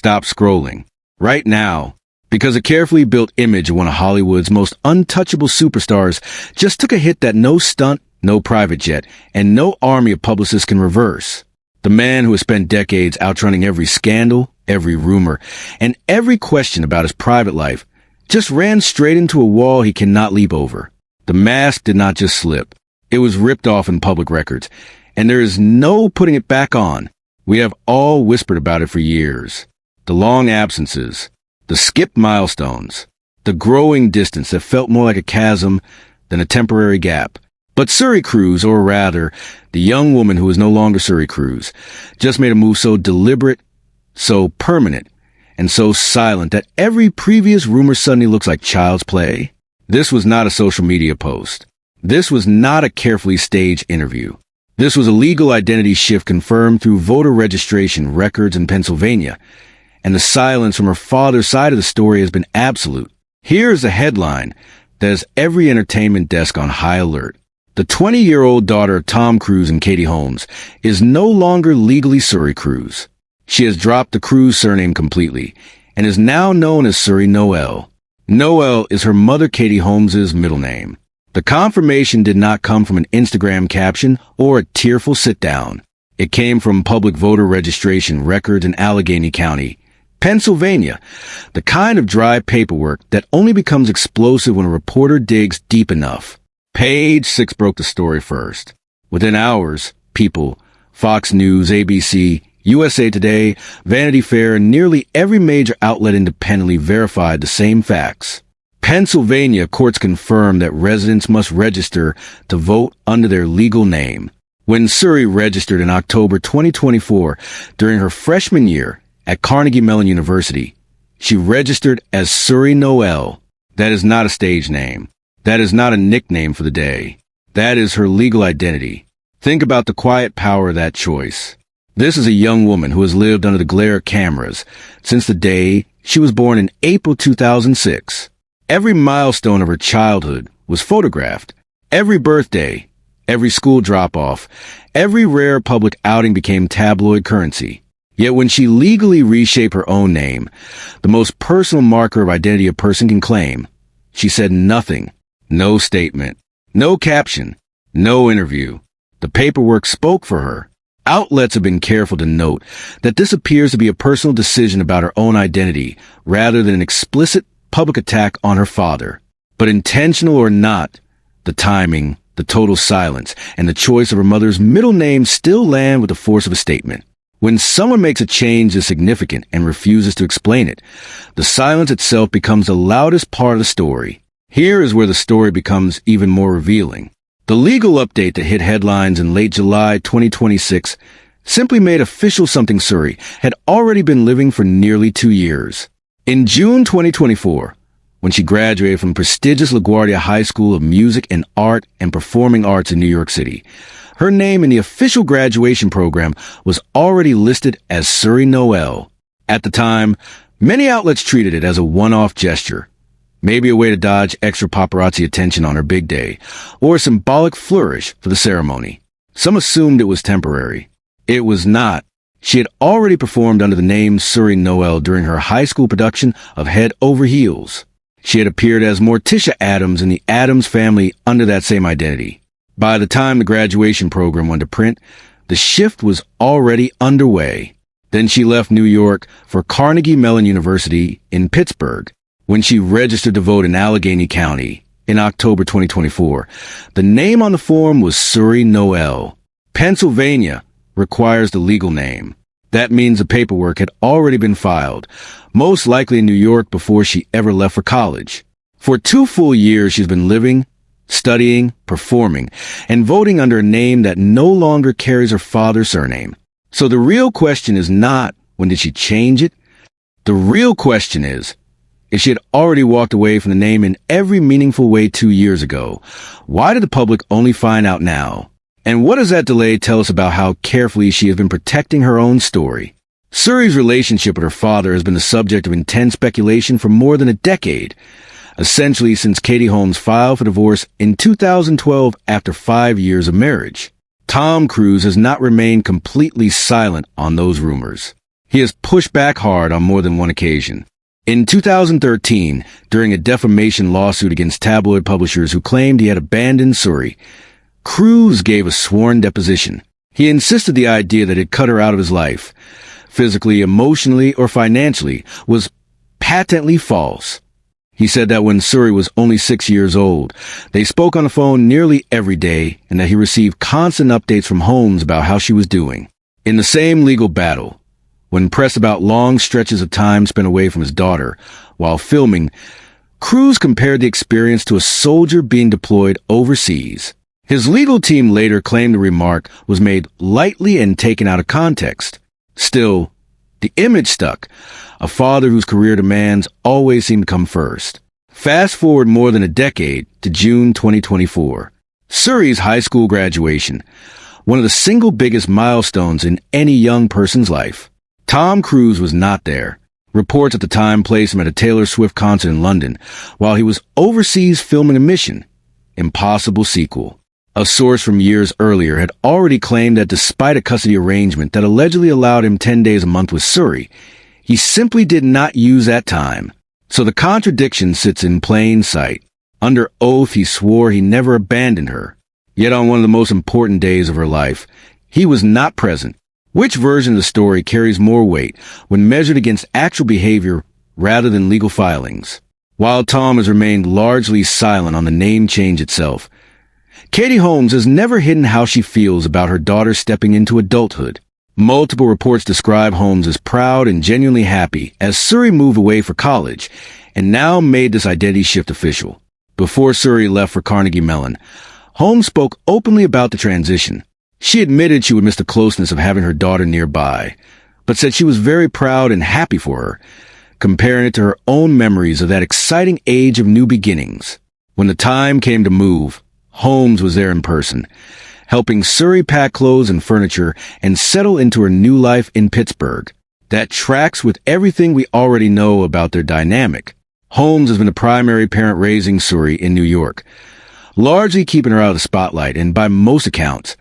stop scrolling. Right now. Because a carefully built image of one of Hollywood's most untouchable superstars just took a hit that no stunt, no private jet, and no army of publicists can reverse. The man who has spent decades outrunning every scandal, every rumor, and every question about his private life just ran straight into a wall he cannot leap over. The mask did not just slip. It was ripped off in public records, and there is no putting it back on. We have all whispered about it for years. The long absences, the skipped milestones, the growing distance that felt more like a chasm than a temporary gap. But Suri Cruise, or rather, the young woman who is no longer Suri Cruise, just made a move so deliberate, so permanent, and so silent that every previous rumor suddenly looks like child's play. This was not a social media post. This was not a carefully staged interview. This was a legal identity shift confirmed through voter registration records in Pennsylvania, and the silence from her father's side of the story has been absolute. Here is a headline that has every entertainment desk on high alert. The 20-year-old daughter of Tom Cruise and Katie Holmes is no longer legally Suri Cruise. She has dropped the Cruise surname completely and is now known as Suri Noelle. Noelle is her mother Katie Holmes' middle name. The confirmation did not come from an Instagram caption or a tearful sit-down. It came from public voter registration records in Allegheny County, Pennsylvania, the kind of dry paperwork that only becomes explosive when a reporter digs deep enough. Page 6 broke the story first. Within hours, People, Fox News, ABC, USA Today, Vanity Fair, and nearly every major outlet independently verified the same facts. Pennsylvania courts confirmed that residents must register to vote under their legal name. When Suri registered in October 2024 during her freshman year at Carnegie Mellon University, she registered as Suri Noel. That is not a stage name. That is not a nickname for the day. That is her legal identity. Think about the quiet power of that choice. This is a young woman who has lived under the glare of cameras since the day she was born in April 2006. Every milestone of her childhood was photographed. Every birthday, every school drop-off, every rare public outing became tabloid currency. Yet when she legally reshaped her own name, the most personal marker of identity a person can claim, she said nothing. No statement, no caption, no interview. The paperwork spoke for her. Outlets have been careful to note that this appears to be a personal decision about her own identity rather than an explicit public attack on her father. But intentional or not, the timing, the total silence, and the choice of her mother's middle name still land with the force of a statement. When someone makes a change that's significant and refuses to explain it, the silence itself becomes the loudest part of the story. Here is where the story becomes even more revealing. The legal update that hit headlines in late July 2026 simply made official something Suri had already been living for nearly 2 years. In June 2024, when she graduated from prestigious LaGuardia High School of Music and Art and Performing Arts in New York City, her name in the official graduation program was already listed as Suri Noelle. At the time, many outlets treated it as a one-off gesture, maybe a way to dodge extra paparazzi attention on her big day, or a symbolic flourish for the ceremony. Some assumed it was temporary. It was not. She had already performed under the name Suri Noel during her high school production of Head Over Heels. She had appeared as Morticia Addams in the Addams Family under that same identity. By the time the graduation program went to print, the shift was already underway. Then she left New York for Carnegie Mellon University in Pittsburgh. When she registered to vote in Allegheny County in October 2024, the name on the form was Suri Noelle. Pennsylvania requires the legal name. That means the paperwork had already been filed, most likely in New York before she ever left for college. For 2 full years, she's been living, studying, performing, and voting under a name that no longer carries her father's surname. So the real question is not, when did she change it? The real question is, if she had already walked away from the name in every meaningful way 2 years ago, why did the public only find out now? And what does that delay tell us about how carefully she has been protecting her own story? Suri's relationship with her father has been the subject of intense speculation for more than a decade, essentially since Katie Holmes filed for divorce in 2012 after 5 years of marriage. Tom Cruise has not remained completely silent on those rumors. He has pushed back hard on more than one occasion. In 2013, during a defamation lawsuit against tabloid publishers who claimed he had abandoned Suri, Cruise gave a sworn deposition. He insisted the idea that it cut her out of his life, physically, emotionally, or financially, was patently false. He said that when Suri was only 6 years old, they spoke on the phone nearly every day and that he received constant updates from Holmes about how she was doing. In the same legal battle, when pressed about long stretches of time spent away from his daughter while filming, Cruise compared the experience to a soldier being deployed overseas. His legal team later claimed the remark was made lightly and taken out of context. Still, the image stuck. A father whose career demands always seem to come first. Fast forward more than a decade to June 2024. Suri's high school graduation, one of the single biggest milestones in any young person's life. Tom Cruise was not there. Reports at the time placed him at a Taylor Swift concert in London while he was overseas filming a Mission Impossible sequel. A source from years earlier had already claimed that despite a custody arrangement that allegedly allowed him 10 days a month with Suri, he simply did not use that time. So the contradiction sits in plain sight. Under oath, he swore he never abandoned her. Yet on one of the most important days of her life, he was not present. Which version of the story carries more weight when measured against actual behavior rather than legal filings? While Tom has remained largely silent on the name change itself, Katie Holmes has never hidden how she feels about her daughter stepping into adulthood. Multiple reports describe Holmes as proud and genuinely happy as Suri moved away for college and now made this identity shift official. Before Suri left for Carnegie Mellon, Holmes spoke openly about the transition. She admitted she would miss the closeness of having her daughter nearby, but said she was very proud and happy for her, comparing it to her own memories of that exciting age of new beginnings. When the time came to move, Holmes was there in person, helping Suri pack clothes and furniture and settle into her new life in Pittsburgh. That tracks with everything we already know about their dynamic. Holmes has been the primary parent raising Suri in New York, largely keeping her out of the spotlight and, by most accounts,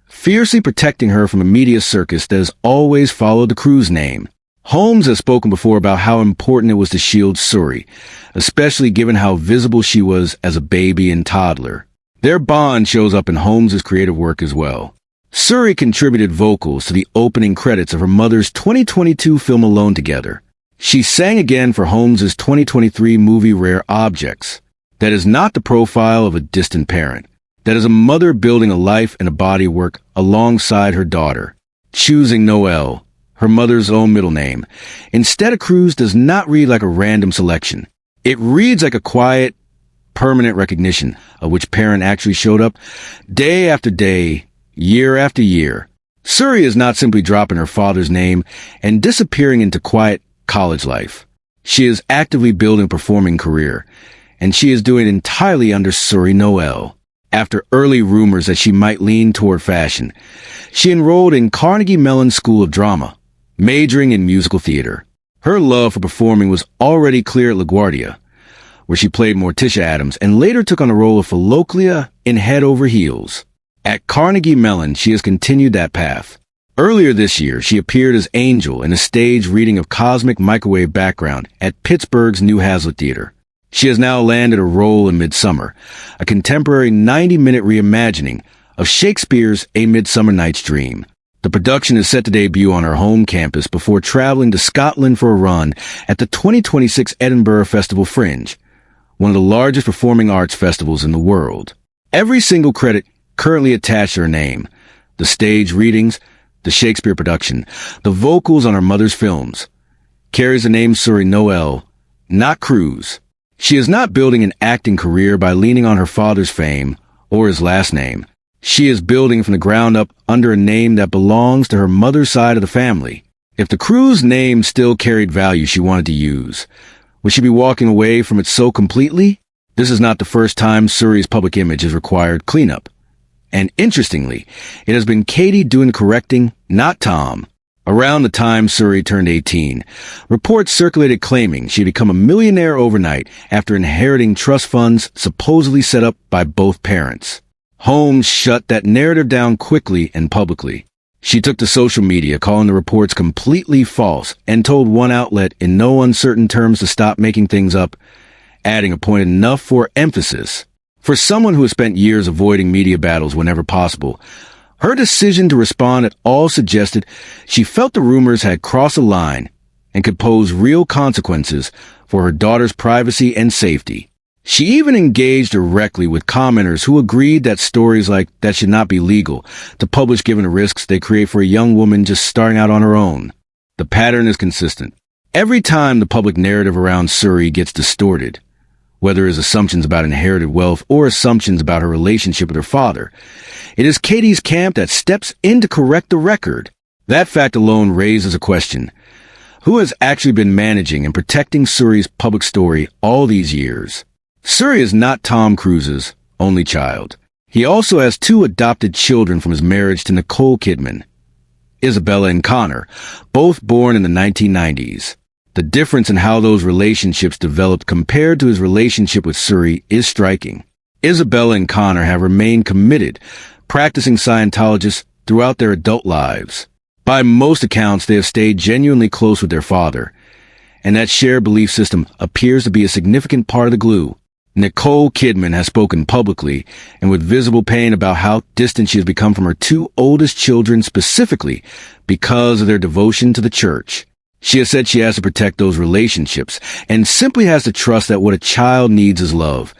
fiercely protecting her from a media circus that has always followed the Cruise name. Holmes has spoken before about how important it was to shield Suri, especially given how visible she was as a baby and toddler. Their bond shows up in Holmes' creative work as well. Suri contributed vocals to the opening credits of her mother's 2022 film Alone Together. She sang again for Holmes' 2023 movie Rare Objects. That is not the profile of a distant parent. That is a mother building a life and a body of work alongside her daughter. Choosing Noelle, her mother's own middle name, instead of Cruise does not read like a random selection. It reads like a quiet, permanent recognition of which parent actually showed up day after day, year after year. Suri is not simply dropping her father's name and disappearing into quiet college life. She is actively building a performing career, and she is doing it entirely under Suri Noel. After early rumors that she might lean toward fashion, she enrolled in Carnegie Mellon School of Drama, majoring in musical theater. Her love for performing was already clear at LaGuardia, where she played Morticia Addams and later took on the role of Philoclea in Head Over Heels. At Carnegie Mellon, she has continued that path. Earlier this year, she appeared as Angel in a stage reading of Cosmic Microwave Background at Pittsburgh's New Hazlitt Theater. She has now landed a role in Midsummer, a contemporary 90-minute reimagining of Shakespeare's A Midsummer Night's Dream. The production is set to debut on her home campus before traveling to Scotland for a run at the 2026 Edinburgh Festival Fringe, one of the largest performing arts festivals in the world. Every single credit currently attached to her name, the stage readings, the Shakespeare production, the vocals on her mother's films, carries the name Suri Noelle, not Cruise. She is not building an acting career by leaning on her father's fame or his last name. She is building from the ground up under a name that belongs to her mother's side of the family. If the Cruise name still carried value she wanted to use, would she be walking away from it so completely? This is not the first time Suri's public image has required cleanup. And interestingly, it has been Katie doing the correcting, not Tom. Around the time Suri turned 18, reports circulated claiming she'd become a millionaire overnight after inheriting trust funds supposedly set up by both parents. Holmes shut that narrative down quickly and publicly. She took to social media, calling the reports completely false, and told one outlet in no uncertain terms to stop making things up, adding a point enough for emphasis. For someone who has spent years avoiding media battles whenever possible, her decision to respond at all suggested she felt the rumors had crossed a line and could pose real consequences for her daughter's privacy and safety. She even engaged directly with commenters who agreed that stories like that should not be legal to publish given the risks they create for a young woman just starting out on her own. The pattern is consistent. Every time the public narrative around Suri gets distorted, whether it's assumptions about inherited wealth or assumptions about her relationship with her father, it is Katie's camp that steps in to correct the record. That fact alone raises a question. Who has actually been managing and protecting Suri's public story all these years? Suri is not Tom Cruise's only child. He also has two adopted children from his marriage to Nicole Kidman, Isabella and Connor, both born in the 1990s. The difference in how those relationships developed compared to his relationship with Suri is striking. Isabella and Connor have remained committed, practicing Scientologists throughout their adult lives. By most accounts, they have stayed genuinely close with their father, and that shared belief system appears to be a significant part of the glue. Nicole Kidman has spoken publicly and with visible pain about how distant she has become from her two oldest children specifically because of their devotion to the church. She has said she has to protect those relationships and simply has to trust that what a child needs is love,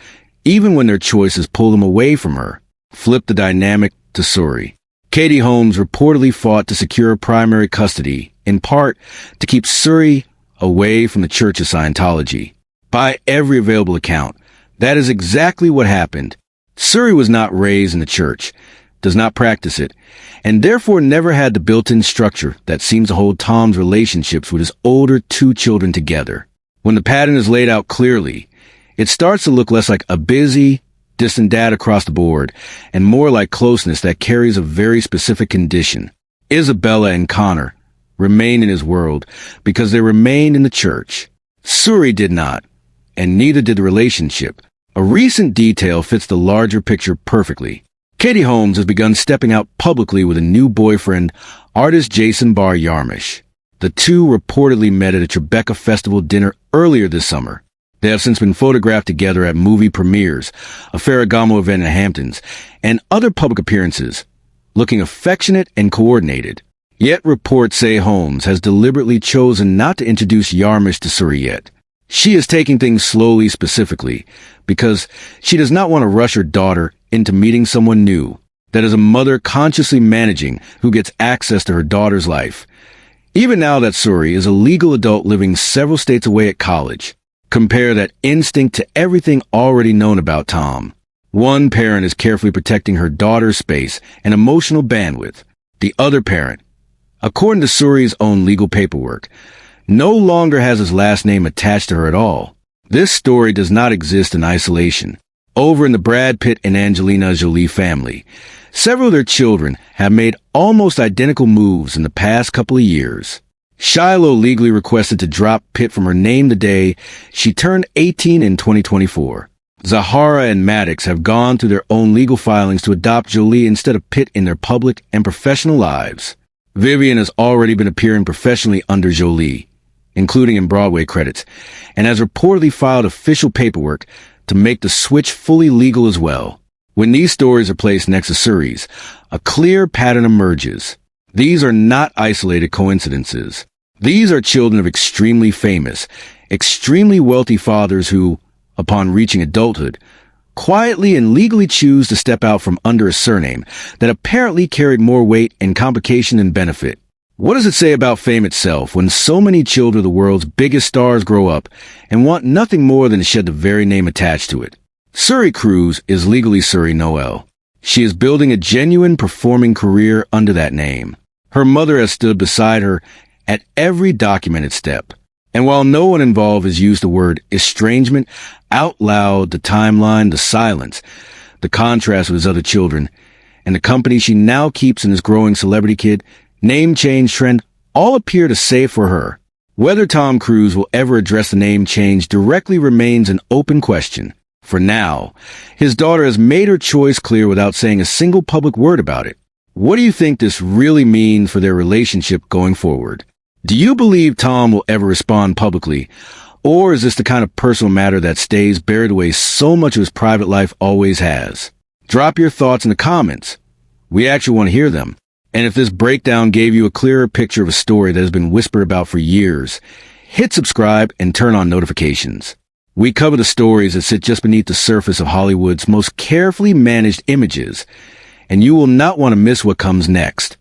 even when their choices pull them away from her. Flip the dynamic to Suri. Katie Holmes reportedly fought to secure primary custody, in part to keep Suri away from the Church of Scientology. By every available account, that is exactly what happened. Suri was not raised in the church, does not practice it, and therefore never had the built-in structure that seems to hold Tom's relationships with his older two children together. When the pattern is laid out clearly, it starts to look less like a busy, distant dad across the board, and more like closeness that carries a very specific condition. Isabella and Connor remain in his world because they remained in the church. Suri did not, and neither did the relationship. A recent detail fits the larger picture perfectly. Katie Holmes has begun stepping out publicly with a new boyfriend, artist Jason Bar Yarmish. The two reportedly met at a Tribeca Festival dinner earlier this summer. They have since been photographed together at movie premieres, a Ferragamo event in Hamptons, and other public appearances, looking affectionate and coordinated. Yet reports say Holmes has deliberately chosen not to introduce Yarmish to Suri yet. She is taking things slowly specifically because she does not want to rush her daughter into meeting someone new. That is a mother consciously managing who gets access to her daughter's life. Even now that Suri is a legal adult living several states away at college. Compare that instinct to everything already known about Tom. One parent is carefully protecting her daughter's space and emotional bandwidth. The other parent, according to Suri's own legal paperwork, no longer has his last name attached to her at all. This story does not exist in isolation. Over in the Brad Pitt and Angelina Jolie family, several of their children have made almost identical moves in the past couple of years. Shiloh legally requested to drop Pitt from her name the day she turned 18 in 2024. Zahara and Maddox have gone through their own legal filings to adopt Jolie instead of Pitt in their public and professional lives. Vivian has already been appearing professionally under Jolie, including in Broadway credits, and has reportedly filed official paperwork to make the switch fully legal as well. When these stories are placed next to Suri's, a clear pattern emerges. These are not isolated coincidences. These are children of extremely famous, extremely wealthy fathers who, upon reaching adulthood, quietly and legally choose to step out from under a surname that apparently carried more weight and complication than benefit. What does it say about fame itself when so many children of the world's biggest stars grow up and want nothing more than to shed the very name attached to it? Suri Cruise is legally Suri Noelle. She is building a genuine performing career under that name. Her mother has stood beside her at every documented step. And while no one involved has used the word estrangement out loud, the timeline, the silence, the contrast with his other children, and the company she now keeps in this growing celebrity kid, name change trend, all appear to say for her. Whether Tom Cruise will ever address the name change directly remains an open question. For now, his daughter has made her choice clear without saying a single public word about it. What do you think this really means for their relationship going forward? Do you believe Tom will ever respond publicly? Or is this the kind of personal matter that stays buried away so much of his private life always has? Drop your thoughts in the comments. We actually want to hear them. And if this breakdown gave you a clearer picture of a story that has been whispered about for years, hit subscribe and turn on notifications. We cover the stories that sit just beneath the surface of Hollywood's most carefully managed images, and you will not want to miss what comes next.